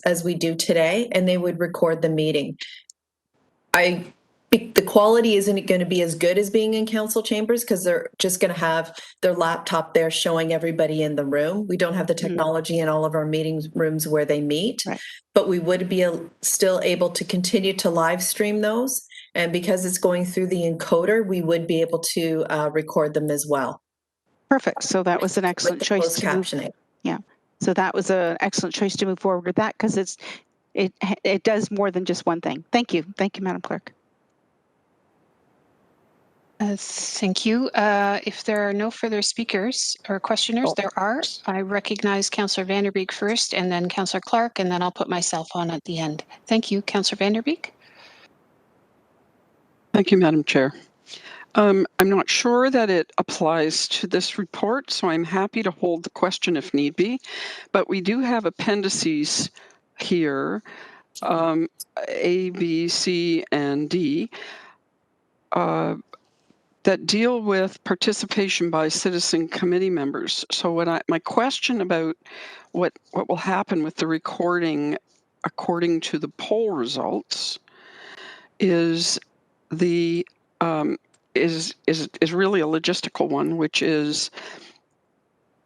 as we do today, and they would record the meeting. The quality isn't going to be as good as being in council chambers because they're just going to have their laptop there showing everybody in the room. We don't have the technology in all of our meeting rooms where they meet, but we would be still able to continue to live stream those. And because it's going through the encoder, we would be able to record them as well. Perfect. So that was an excellent choice to captioning. Yeah. So that was an excellent choice to move forward with that because it does more than just one thing. Thank you. Thank you, Madam Clerk. Thank you. If there are no further speakers or questioners, there are. I recognize Councillor Vanderbeek first and then Councillor Clark, and then I'll put myself on at the end. Thank you, Councillor Vanderbeek. Thank you, Madam Chair. I'm not sure that it applies to this report, so I'm happy to hold the question if need be, but we do have appendices here, A, B, C, and D, that deal with participation by citizen committee members. So my question about what will happen with the recording according to the poll results is the is really a logistical one, which is,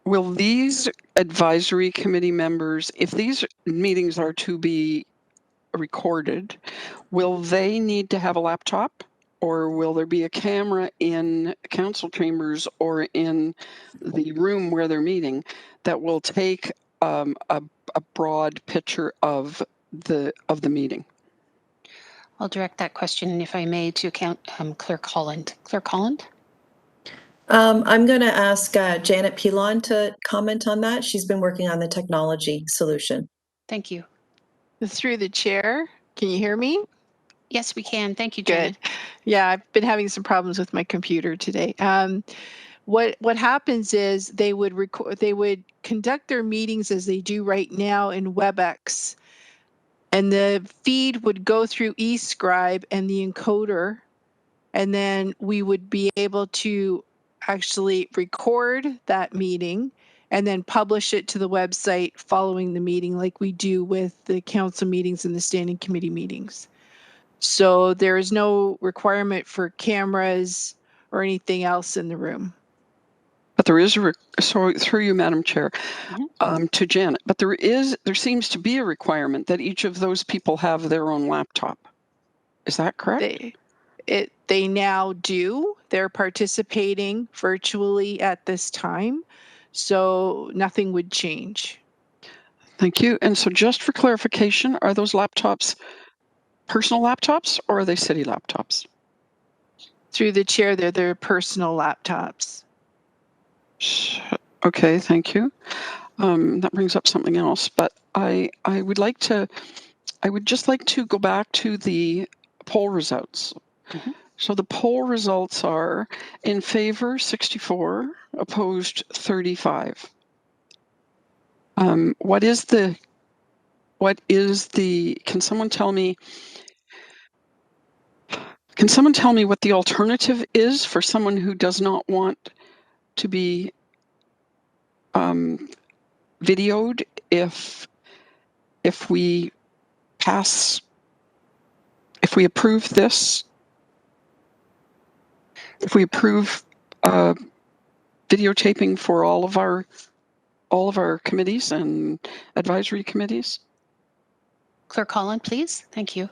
will these advisory committee members, if these meetings are to be recorded, will they need to have a laptop? Or will there be a camera in council chambers or in the room where they're meeting that will take a broad picture of the meeting? I'll direct that question, if I may, to Clerk Holland. Clerk Holland? I'm going to ask Janet Pilon to comment on that. She's been working on the technology solution. Thank you. Through the chair, can you hear me? Yes, we can. Thank you, Janet. Good. Yeah, I've been having some problems with my computer today. What happens is they would conduct their meetings as they do right now in WebEx, and the feed would go through eScribe and the encoder, and then we would be able to actually record that meeting and then publish it to the website following the meeting, like we do with the council meetings and the standing committee meetings. So there is no requirement for cameras or anything else in the room. But there is so through you, Madam Chair, to Janet. But there seems to be a requirement that each of those people have their own laptop. Is that correct? They now do. They're participating virtually at this time, so nothing would change. Thank you. And so, just for clarification, are those laptops personal laptops or are they city laptops? Through the chair, they're their personal laptops. Okay, thank you. That brings up something else, but I would just like to go back to the poll results. So the poll results are in favor 64, opposed 35. Can someone tell me what the alternative is for someone who does not want to be videoed if we approve this? If we approve videotaping for all of our committees and advisory committees? Clerk Holland, please. Thank you.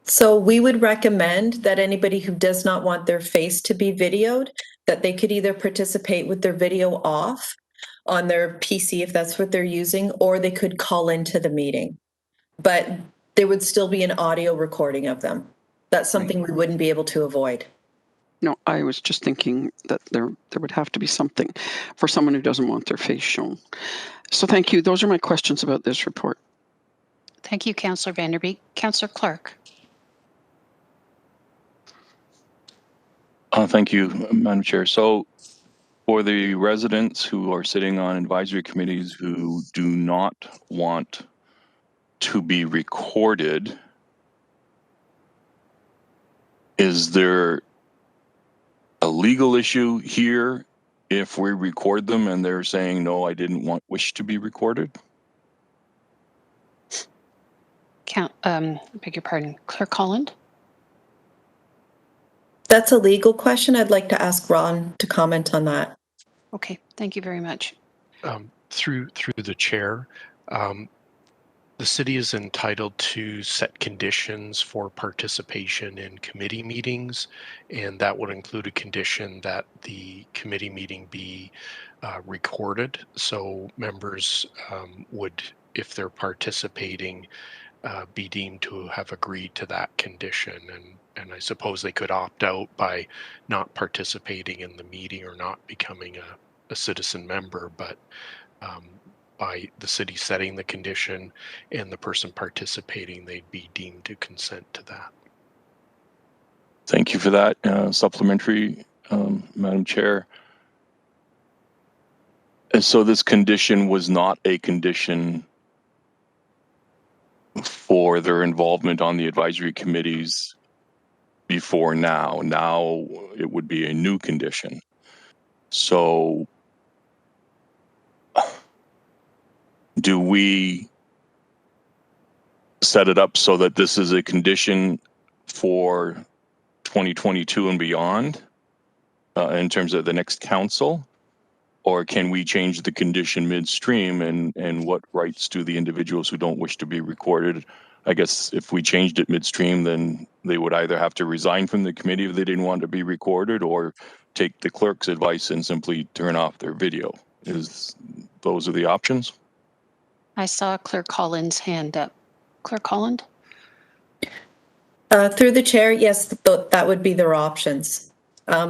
So we would recommend that anybody who does not want their face to be videoed, that they could either participate with their video off on their PC if that's what they're using, or they could call into the meeting. But there would still be an audio recording of them. That's something we wouldn't be able to avoid. No, I was just thinking that there would have to be something for someone who doesn't want their face shown. So thank you. Those are my questions about this report. Thank you, Councillor Vanderbeek. Councillor Clark. Thank you, Madam Chair. So for the residents who are sitting on advisory committees who do not want to be recorded, is there a legal issue here if we record them and they're saying, no, I didn't wish to be recorded? Beg your pardon, Clerk Holland? That's a legal question. I'd like to ask Ron to comment on that. Okay, thank you very much. Through the chair, the city is entitled to set conditions for participation in committee meetings, and that would include a condition that the committee meeting be recorded. So members would, if they're participating, be deemed to have agreed to that condition. And I suppose they could opt out by not participating in the meeting or not becoming a citizen member, but by the city setting the condition and the person participating, they'd be deemed to consent to that. Thank you for that supplementary, Madam Chair. And so this condition was not a condition for their involvement on the advisory committees before now. Now it would be a new condition. So do we set it up so that this is a condition for 2022 and beyond in terms of the next council? Or can we change the condition midstream, and what rights do the individuals who don't wish to be recorded? I guess if we changed it midstream, then they would either have to resign from the committee if they didn't want to be recorded, or take the clerk's advice and simply turn off their video. Those are the options? I saw Clerk Holland's hand up. Clerk Holland? Through the chair, yes, that would be their options.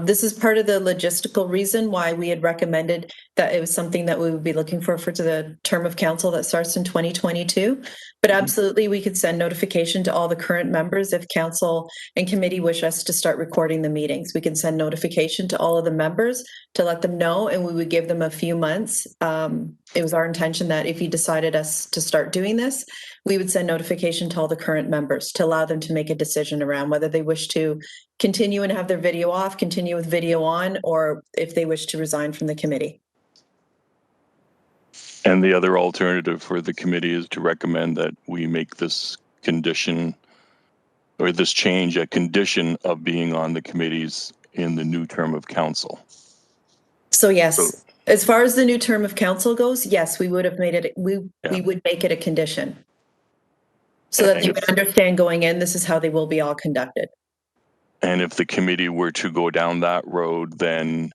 This is part of the logistical reason why we had recommended that it was something that we would be looking for the term of council that starts in 2022. But absolutely, we could send notification to all the current members if council and committee wish us to start recording the meetings. We can send notification to all of the members to let them know, and we would give them a few months. It was our intention that if you decided us to start doing this, we would send notification to all the current members to allow them to make a decision around whether they wish to continue and have their video off, continue with video on, or if they wish to resign from the committee. And the other alternative for the committee is to recommend that we make this condition or this change a condition of being on the committees in the new term of council. So yes, as far as the new term of council goes, yes, we would have made it, we would make it a condition. So that they would understand going in, this is how they will be all conducted. And if the committee were to go down that road, then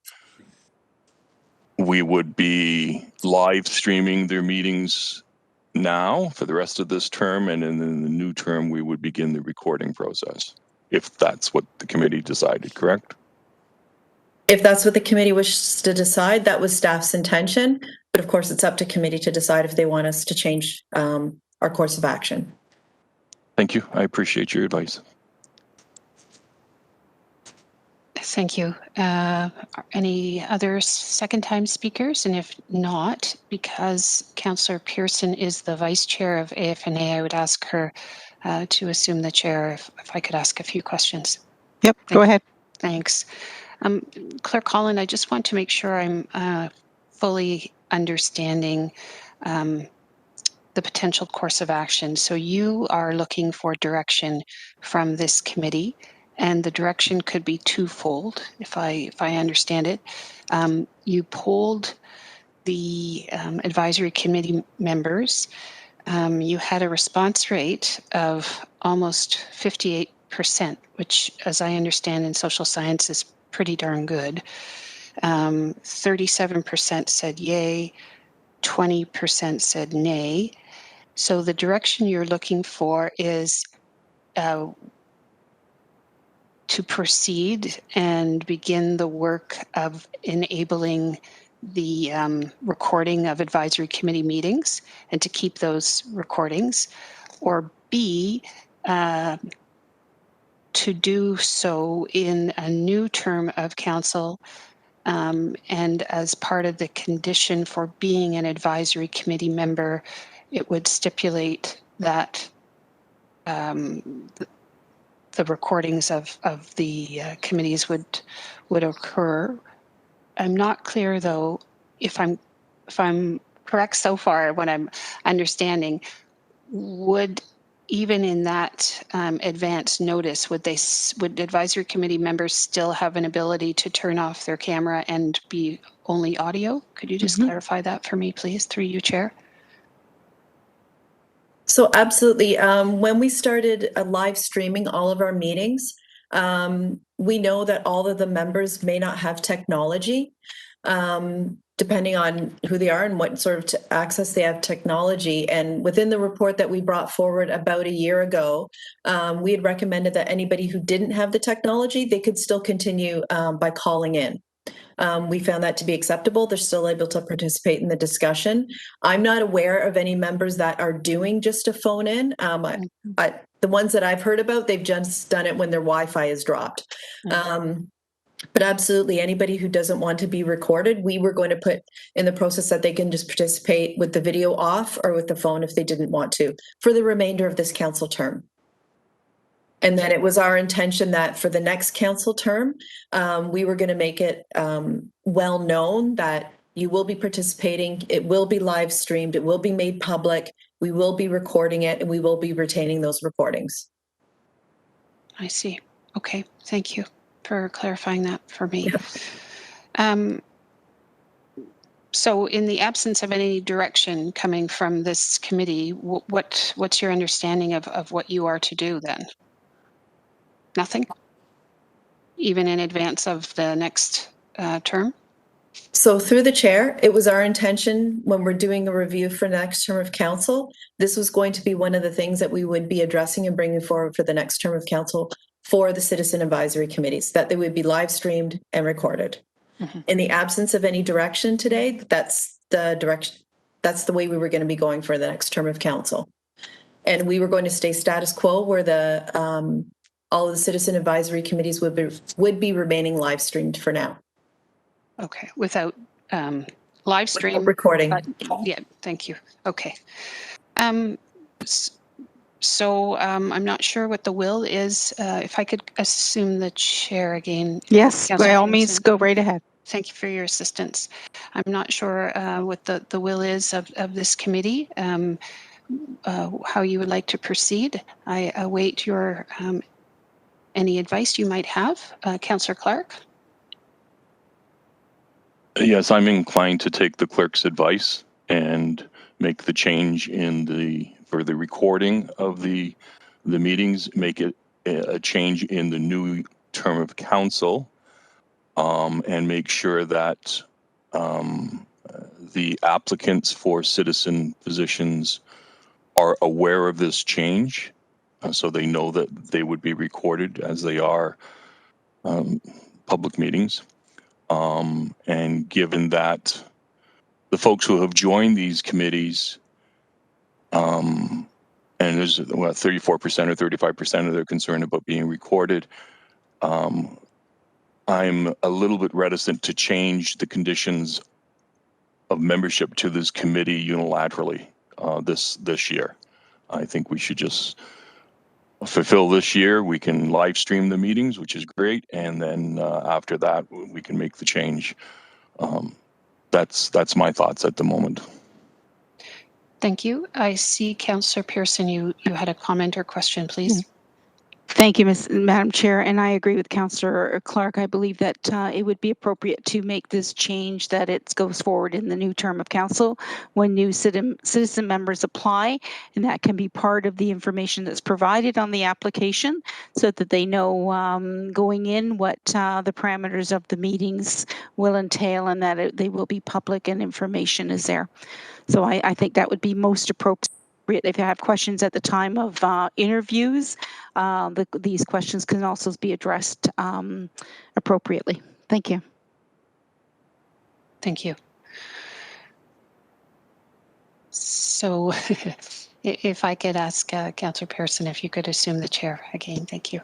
we would be live streaming their meetings now for the rest of this term, and in the new term, we would begin the recording process, if that's what the committee decided, correct? If that's what the committee wishes to decide, that was staff's intention. But of course, it's up to committee to decide if they want us to change our course of action. Thank you. I appreciate your advice. Thank you. Any other second-time speakers? And if not, because Councillor Pearson is the vice chair of AFNA, I would ask her to assume the chair if I could ask a few questions. Yep, go ahead. Thanks. Clerk Holland, I just want to make sure I'm fully understanding the potential course of action. So you are looking for direction from this committee, and the direction could be twofold, if I understand it. You polled the advisory committee members. You had a response rate of almost 58%, which, as I understand in social science, is pretty darn good. 37% said yay, 20% said nay. So the direction you're looking for is to proceed and begin the work of enabling the recording of advisory committee meetings and to keep those recordings, or B, to do so in a new term of council, and as part of the condition for being an advisory committee member, it would stipulate that the recordings of the committees would occur. I'm not clear, though, if I'm correct so far, what I'm understanding, would even in that advance notice, would advisory committee members still have an ability to turn off their camera and be only audio? Could you just clarify that for me, please, through you, Chair? So absolutely. When we started live streaming all of our meetings, we know that all of the members may not have technology, depending on who they are and what sort of access they have technology. And within the report that we brought forward about a year ago, we had recommended that anybody who didn't have the technology, they could still continue by calling in. We found that to be acceptable. They're still able to participate in the discussion. I'm not aware of any members that are doing just a phone in. The ones that I've heard about, they've just done it when their Wi-Fi is dropped. But absolutely, anybody who doesn't want to be recorded, we were going to put in the process that they can just participate with the video off or with the phone if they didn't want to for the remainder of this council term. And then it was our intention that for the next council term, we were going to make it well known that you will be participating. It will be live streamed. It will be made public. We will be recording it, and we will be retaining those recordings. I see. Okay. Thank you for clarifying that for me. Yeah. So in the absence of any direction coming from this committee, what's your understanding of what you are to do then? Nothing? Even in advance of the next term? So through the chair, it was our intention when we're doing a review for the next term of council, this was going to be one of the things that we would be addressing and bringing forward for the next term of council for the citizen advisory committees, that they would be live streamed and recorded. In the absence of any direction today, that's the direction, that's the way we were going to be going for the next term of council. And we were going to stay status quo where the all of the citizen advisory committees would be remaining live streamed for now. Okay, without live stream. Without recording. Yeah, thank you. Okay. So I'm not sure what the will is. If I could assume the chair again. Yes, Councillor by all Pearson. means, go right ahead. Thank you for your assistance. I'm not sure what the will is of this committee, how you would like to proceed. I await your any advice you might have. Councillor Clark? Yes, I'm inclined to take the clerk's advice and make the change for the recording of the meetings, make it a change in the new term of council, and make sure that the applicants for citizen positions are aware of this change, so they know that they would be recorded as they are public meetings. And given that the folks who have joined these committees, and there's 34% or 35% of their concern about being recorded, I'm a little bit reticent to change the conditions of membership to this committee unilaterally this year. I think we should just fulfill this year. We can live stream the meetings, which is great, and then after that we can make the change. That's my thoughts at the moment. Thank you. I see Councillor Pearson, you had a comment or question, please. Thank you, Madam Chair, and I agree with Councillor Clark. I believe that it would be appropriate to make this change, that it goes forward in the new term of council when new citizen members apply, and that can be part of the information that's provided on the application so that they know going in what the parameters of the meetings will entail, and that they will be public and information is there. So I think that would be most appropriate. If you have questions at the time of interviews, these questions can also be addressed appropriately. Thank you. Thank you. So if I could ask Councillor Pearson if you could assume the chair again, thank you.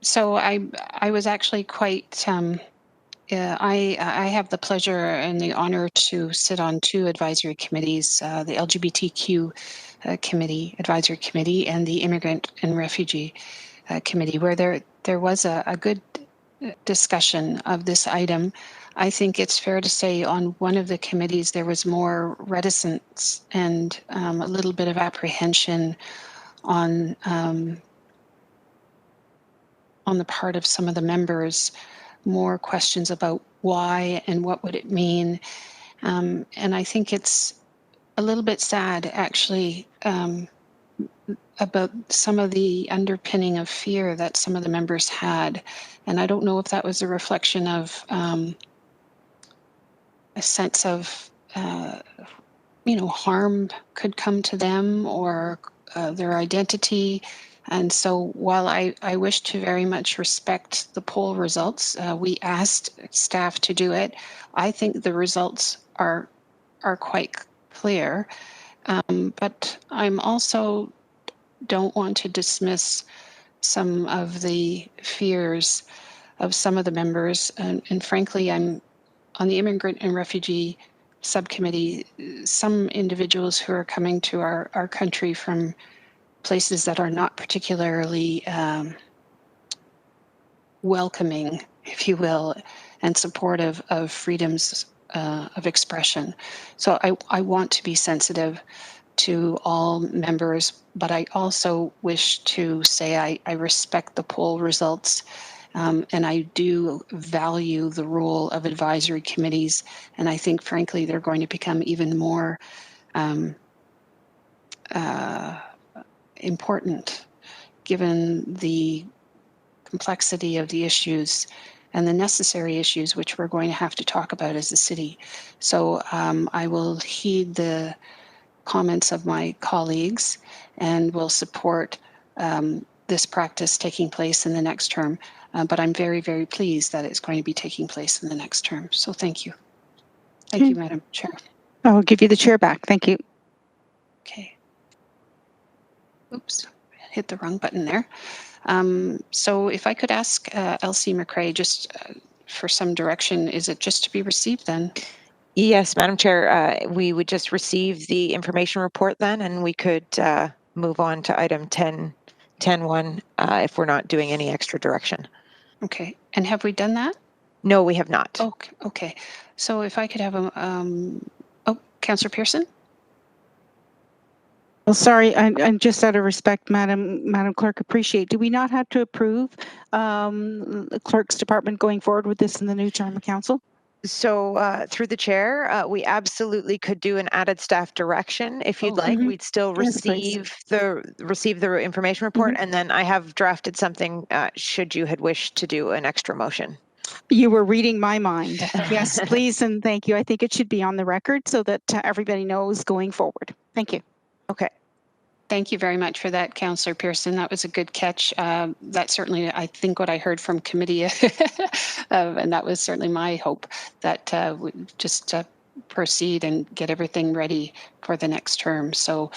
So I was actually quite, I have the pleasure and the honor to sit on two advisory committees, the LGBTQ advisory committee, and the immigrant and refugee committee, where there was a good discussion of this item. I think it's fair to say on one of the committees there was more reticence and a little bit of apprehension on the part of some of the members, more questions about why and what would it mean. And I think it's a little bit sad, actually, about some of the underpinning of fear that some of the members had. And I don't know if that was a reflection of a sense of, harm could come to them or their identity. And so while I wish to very much respect the poll results, we asked staff to do it. I think the results are quite clear. But I'm also don't want to dismiss some of the fears of some of the members. And frankly, I'm on the Immigrant and Refugee Subcommittee, some individuals who are coming to our country from places that are not particularly welcoming, if you will, and supportive of freedoms of expression. So I want to be sensitive to all members, but I also wish to say I respect the poll results, and I do value the role of advisory committees, and I think, frankly, they're going to become even more important given the complexity of the issues and the necessary issues which we're going to have to talk about as a city. So I will heed the comments of my colleagues and will support this practice taking place in the next term. But I'm very, very pleased that it's going to be taking place in the next term. So thank you. Thank you, Madam Chair. I'll give you the chair back. Thank you. Okay. Oops, hit the wrong button there. So if I could ask Elsie McRae just for some direction, is it just to be received then? Yes, Madam Chair, we would just receive the information report then, and we could move on to item 10.1 if we're not doing any extra direction. Okay, and have we done that? No, we have not. Okay. So if I could have Councillor Pearson? Well, sorry, and just out of respect, Madam Clerk, appreciate. Do we not have to approve the Clerk's Department going forward with this in the new term of council? So through the chair, we absolutely could do an added staff direction if you'd like. We'd still receive the information report, and then I have drafted something should you had wished to do an extra motion. You were reading my mind. Yes, please and thank you. I think it should be on the record so that everybody knows going forward. Thank you. Okay. Thank you very much for that, Councillor Pearson. That was a good catch. That's certainly, I think, what I heard from committee, and that was certainly my hope, that we just proceed and get everything ready for the next term. So,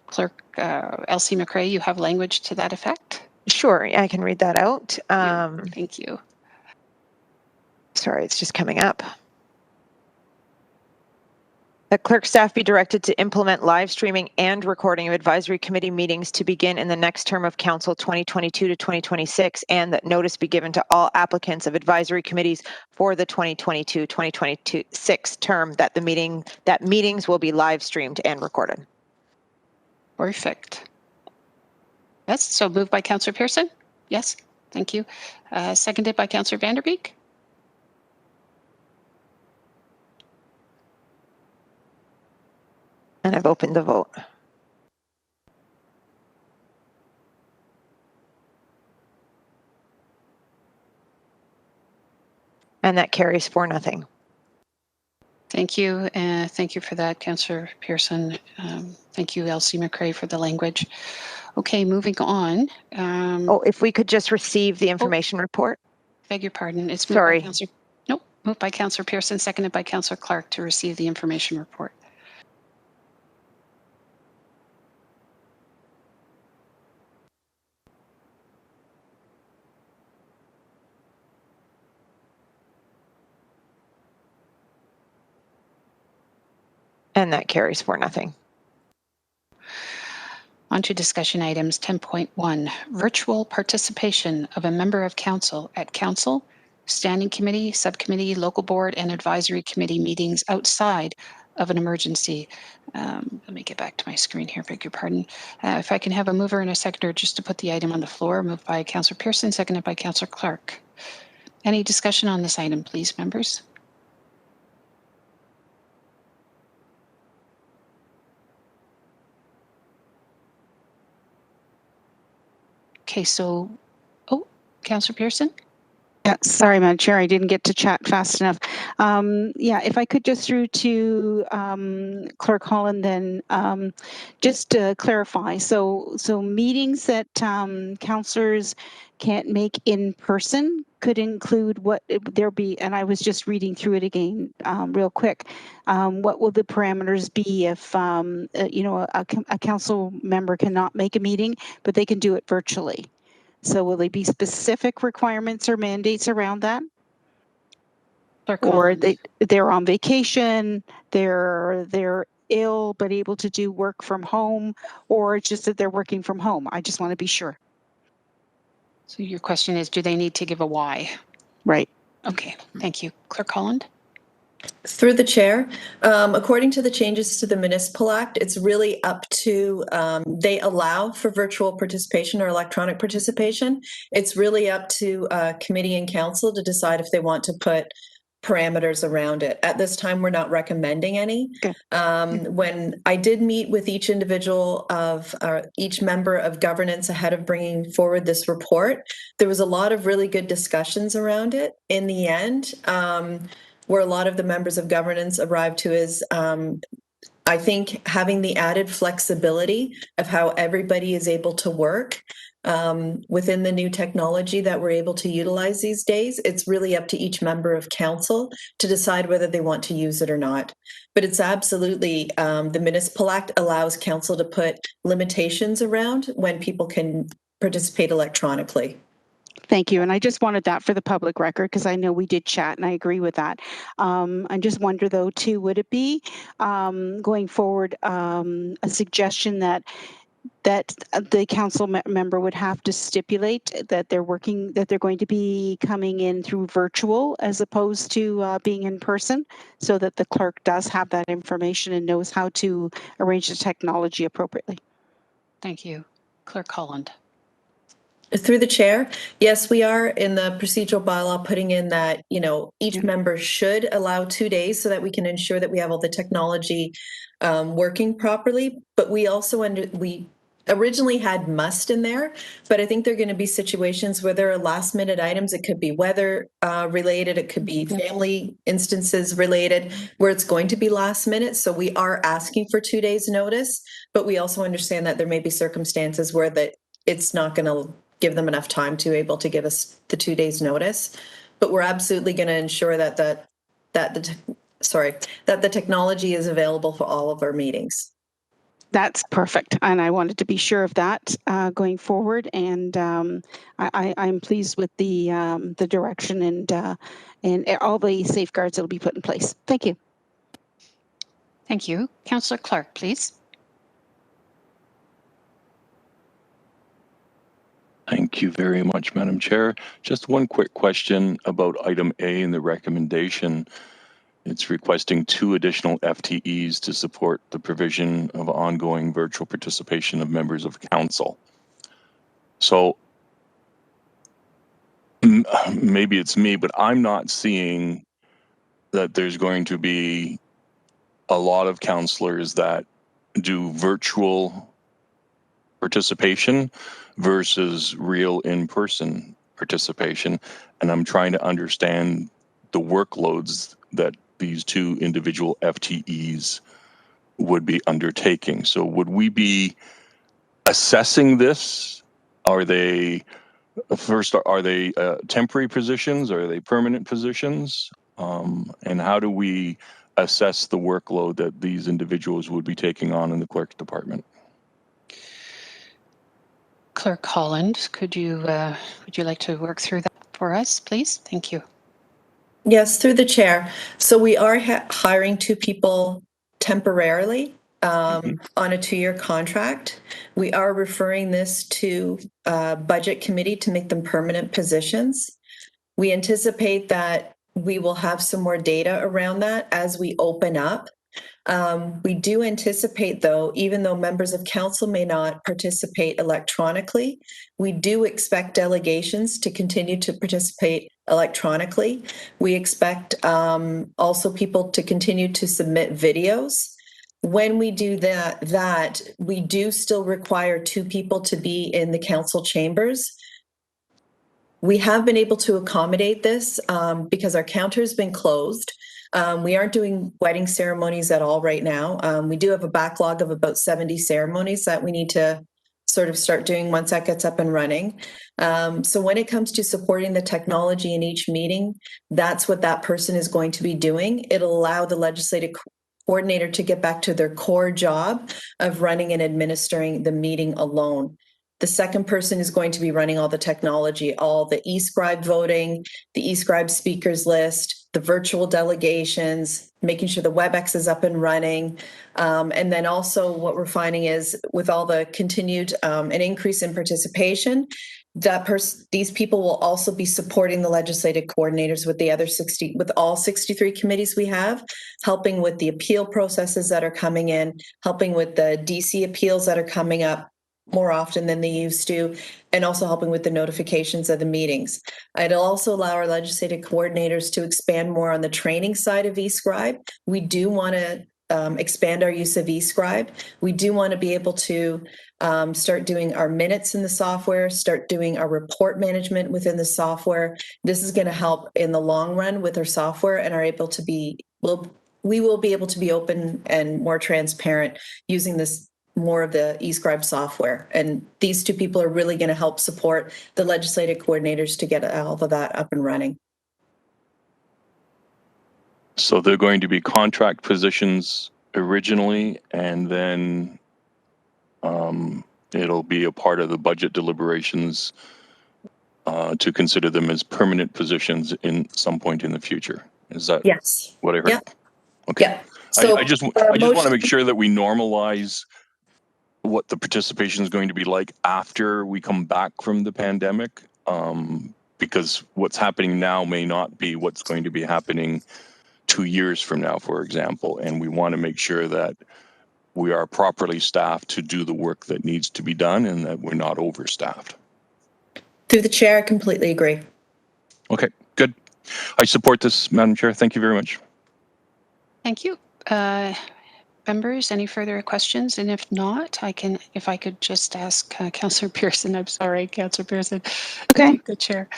Clerk Elsie McRae, you have language to that effect? Sure, I can read that out. Thank you. Sorry, it's just coming up. That clerk staff be directed to implement live streaming and recording of advisory committee meetings to begin in the next term of council 2022 to 2026, and that notice be given to all applicants of advisory committees for the 2022-2026 term that meetings will be live streamed and recorded. Perfect. Yes, so moved by Councillor Pearson? Yes, thank you. Seconded by Councillor Vanderbeek? And I've opened the vote. And that carries 4-0. Thank you. Thank you for that, Councillor Pearson. Thank you, Elsie McRae, for the language. Okay, moving on. If we could just receive the information report. Beg your pardon. It's moved by Councillor. Nope, moved by Councillor Pearson, seconded by Councillor Clark to receive the information report. And that carries 4-0. On to discussion items 10.1, virtual participation of a member of council at council, standing committee, subcommittee, local board, and advisory committee meetings outside of an emergency. Let me get back to my screen here, beg your pardon. If I can have a mover and a seconder just to put the item on the floor, moved by Councillor Pearson, seconded by Councillor Clark. Any discussion on this item, please, members? Okay, so, Councillor Pearson? Yeah, sorry, Madam Chair, I didn't get to chat fast enough. Yeah, if I could just through to Clerk Holland, then just to clarify. So meetings that councillors can't make in person could include what there be, and I was just reading through it again real quick. What will the parameters be if you know a council member cannot make a meeting, but they can do it virtually? So will there be specific requirements or mandates around that? Or they're on vacation, they're ill but able to do work from home, or it's just that they're working from home? I just want to be sure. So your question is, do they need to give a why? Right. Okay, thank you. Clerk Holland? Through the chair, according to the changes to the Municipal Act, it's really up to, they allow for virtual participation or electronic participation. It's really up to committee and council to decide if they want to put parameters around it. At this time, we're not recommending any. Okay. When I did meet with each individual of each member of governance ahead of bringing forward this report, there was a lot of really good discussions around it. In the end, where a lot of the members of governance arrived to is, I think, having the added flexibility of how everybody is able to work within the new technology that we're able to utilize these days. It's really up to each member of council to decide whether they want to use it or not. But it's absolutely, the Municipal Act allows council to put limitations around when people can participate electronically. Thank you. And I just wanted that for the public record because I know we did chat and I agree with that. I just wonder though too, would it be going forward a suggestion that the council member would have to stipulate that they're going to be coming in through virtual as opposed to being in person, so that the clerk does have that information and knows how to arrange the technology appropriately? Thank you. Clerk Holland? Through the chair, yes, we are in the procedural bylaw putting in that, you know, each member should allow 2 days so that we can ensure that we have all the technology working properly. But we also we originally had must in there, but I think there are going to be situations where there are last minute items. It could be weather related, it could be family instances related, where it's going to be last minute. So we are asking for 2 days notice, but we also understand that there may be circumstances where it's not going to give them enough time to able to give us the 2 days notice. But we're absolutely going to ensure that the technology is available for all of our meetings. That's perfect. And I wanted to be sure of that going forward. And I'm pleased with the direction and all the safeguards that will be put in place. Thank you. Thank you. Councillor Clark, please. Thank you very much, Madam Chair. Just one quick question about item A in the recommendation. It's requesting 2 additional FTEs to support the provision of ongoing virtual participation of members of council. So maybe it's me, but I'm not seeing that there's going to be a lot of councillors that do virtual participation versus real in-person participation. And I'm trying to understand the workloads that these 2 individual FTEs would be undertaking. So would we be assessing this? Are they temporary positions? Are they permanent positions? And how do we assess the workload that these individuals would be taking on in the clerk's department? Clerk Holland, would you like to work through that for us, please? Thank you. Yes, through the chair. So we are hiring 2 people temporarily on a 2-year contract. We are referring this to budget committee to make them permanent positions. We anticipate that we will have some more data around that as we open up. We do anticipate, though, even though members of council may not participate electronically, we do expect delegations to continue to participate electronically. We expect also people to continue to submit videos. When we do that, we do still require 2 people to be in the council chambers. We have been able to accommodate this because our counter has been closed. We aren't doing wedding ceremonies at all right now. We do have a backlog of about 70 ceremonies that we need to sort of start doing once that gets up and running. So when it comes to supporting the technology in each meeting, that's what that person is going to be doing. It'll allow the legislative coordinator to get back to their core job of running and administering the meeting alone. The second person is going to be running all the technology, all the eScribe voting, the eScribe speakers list, the virtual delegations, making sure the WebEx is up and running. And then also what we're finding is with all the continued an increase in participation, these people will also be supporting the legislative coordinators with the other 60, with all 63 committees we have, helping with the appeal processes that are coming in, helping with the DC appeals that are coming up more often than they used to, and also helping with the notifications of the meetings. It'll also allow our legislative coordinators to expand more on the training side of eScribe. We do want to expand our use of eScribe. We do want to be able to start doing our minutes in the software, start doing our report management within the software. This is going to help in the long run with our software and are able to be, we will be able to be open and more transparent using this more of the eScribe software. And these 2 people are really going to help support the legislative coordinators to get all of that up and running. So they're going to be contract positions originally, and then it'll be a part of the budget deliberations to consider them as permanent positions in some point in the future. Is that yes what I heard? Yep. Okay. Yeah. So I just want to make sure that we normalize what the participation is going to be like after we come back from the pandemic, because what's happening now may not be what's going to be happening 2 years from now, for example, and we want to make sure that we are properly staffed to do the work that needs to be done and that we're not overstaffed. Through the chair, I completely agree. Okay, good. I support this, Madam Chair. Thank you very much. Thank you. Members, any further questions? And if not, if I could just ask Councillor Pearson. I'm sorry, Councillor Pearson. Okay. Good chair.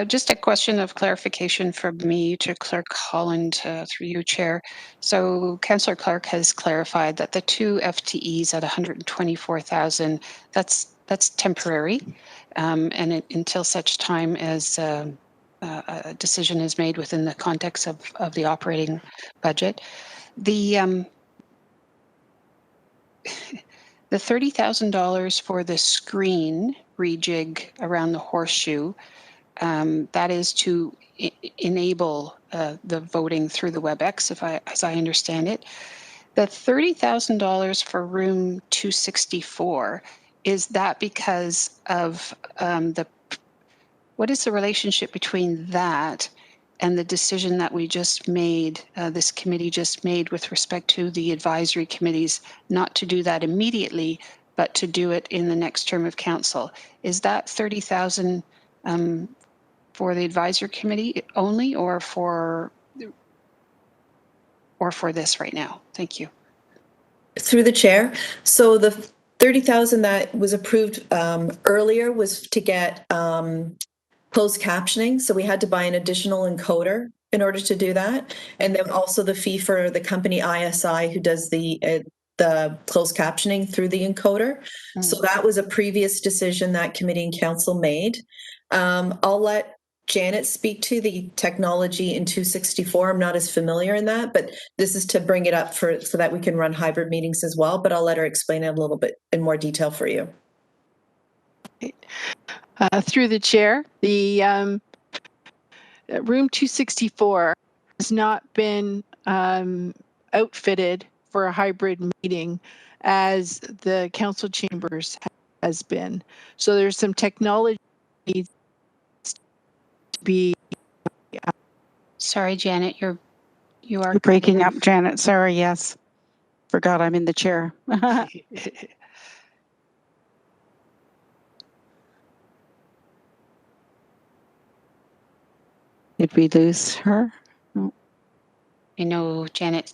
Just a question of clarification from me to Clerk Holland through you, Chair. So Councillor Clark has clarified that the 2 FTEs at 124,000, that's temporary, and until such time as a decision is made within the context of the operating budget. The $30,000 for the screen rejig around the horseshoe, that is to enable the voting through the WebEx, as I understand it. The $30,000 for room 264, is that because of what is the relationship between that and the decision that we just made, this committee just made with respect to the advisory committees, not to do that immediately, but to do it in the next term of council? Is that 30,000 for the advisory committee only, or for this right now? Thank you. Through the chair. So the 30,000 that was approved earlier was to get closed captioning. So we had to buy an additional encoder in order to do that. And then also the fee for the company ISI who does the closed captioning through the encoder. So that was a previous decision that committee and council made. I'll let Janet speak to the technology in 264. I'm not as familiar in that, but this is to bring it up so that we can run hybrid meetings as well. But I'll let her explain it a little bit in more detail for you. Through the chair, the room 264 has not been outfitted for a hybrid meeting as the council chambers has been. So there's some technology needs to be Sorry, Janet, you are You're breaking up, Janet. Sorry, yes. Forgot I'm in the chair. Did we lose her? I know Janet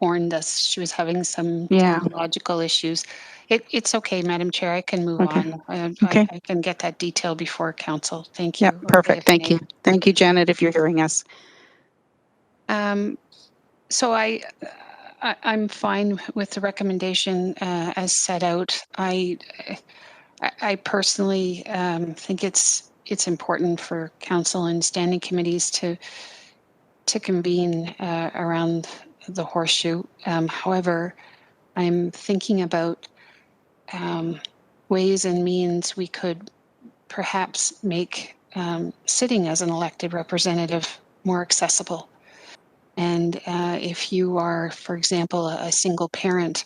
warned us she was having some Yeah. technological issues. It's okay, Madam Chair. I can move Okay. on. Okay. I can get that detail before council. Thank Yeah, you. perfect. Thank you. Thank you, Janet, if you're hearing us. So I'm fine with the recommendation as set out. I personally think it's important for council and standing committees to convene around the horseshoe. However, I'm thinking about ways and means we could perhaps make sitting as an elected representative more accessible. And if you are, for example, a single parent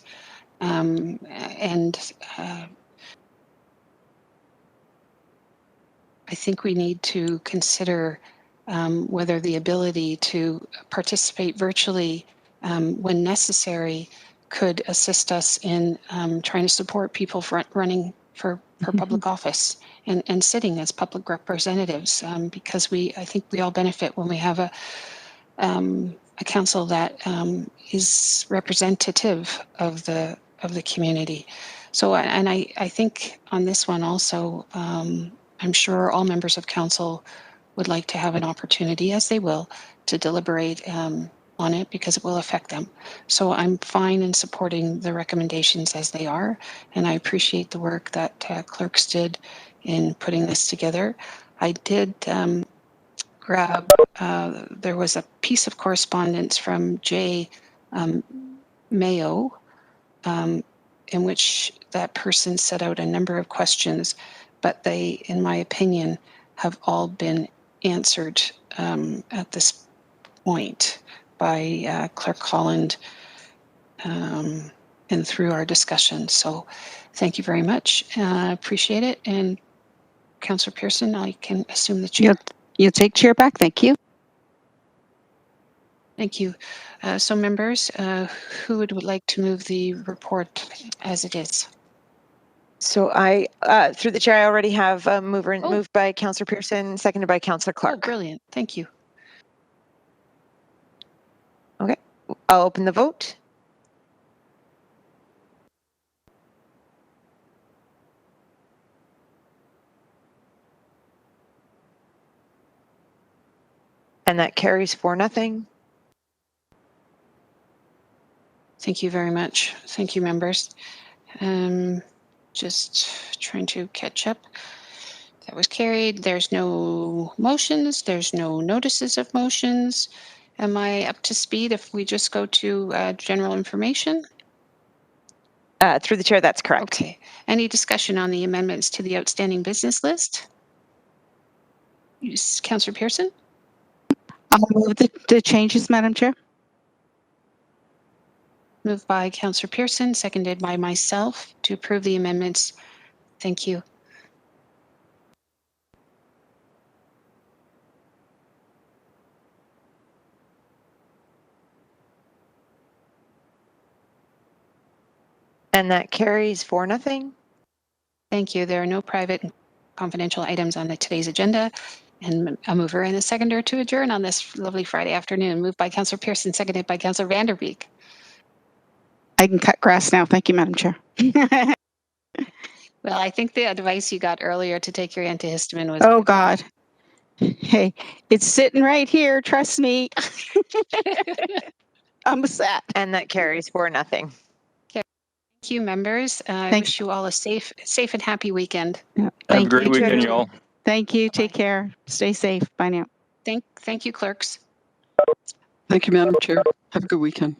and I think we need to consider whether the ability to participate virtually when necessary could assist us in trying to support people running for public office and sitting as public representatives, because I think we all benefit when we have a council that is representative of the community. So, and I think on this one also, I'm sure all members of council would like to have an opportunity, as they will, to deliberate on it because it will affect them. So I'm fine in supporting the recommendations as they are, and I appreciate the work that clerks did in putting this together. I did grab, there was a piece of correspondence from Jay Mayo in which that person set out a number of questions, but they, in my opinion, have all been answered at this point by Clerk Holland and through our discussion. So thank you very much. Appreciate it. And Councillor Pearson, I can assume the chair. You'll take chair back. Thank you. Thank you. So members, who would like to move the report as it is? So I, through the chair, I already have a moved by Councillor Pearson, seconded by Councillor Clark. Oh, brilliant. Thank you. Okay, I'll open the vote. And that carries 4-0. Thank you very much. Thank you, members. Just trying to catch up. That was carried. There's no motions. There's no notices of motions. Am I up to speed if we just go to general information? Through the chair, that's correct. Okay. Any discussion on the amendments to the outstanding business list? Councillor Pearson? I'll move the changes, Madam Chair. Moved by Councillor Pearson, seconded by myself to approve the amendments. Thank you. And that carries 4-0. Thank you. There are no private and confidential items on today's agenda. And a mover and a seconder to adjourn on this lovely Friday afternoon. Moved by Councillor Pearson, seconded by Councillor Vanderbeek. I can cut grass now. Thank you, Madam Chair. Well, I think the advice you got earlier to take your antihistamine was... Oh, God. Hey, it's sitting right here. Trust me. I'm set. And that carries 4-0. Thank you, members. I wish you all a safe and happy weekend. Yeah. Have a great weekend, y'all. Thank you. Take care. Stay safe. Bye now. Thank you, clerks. Thank you, Madam Chair. Have a good weekend.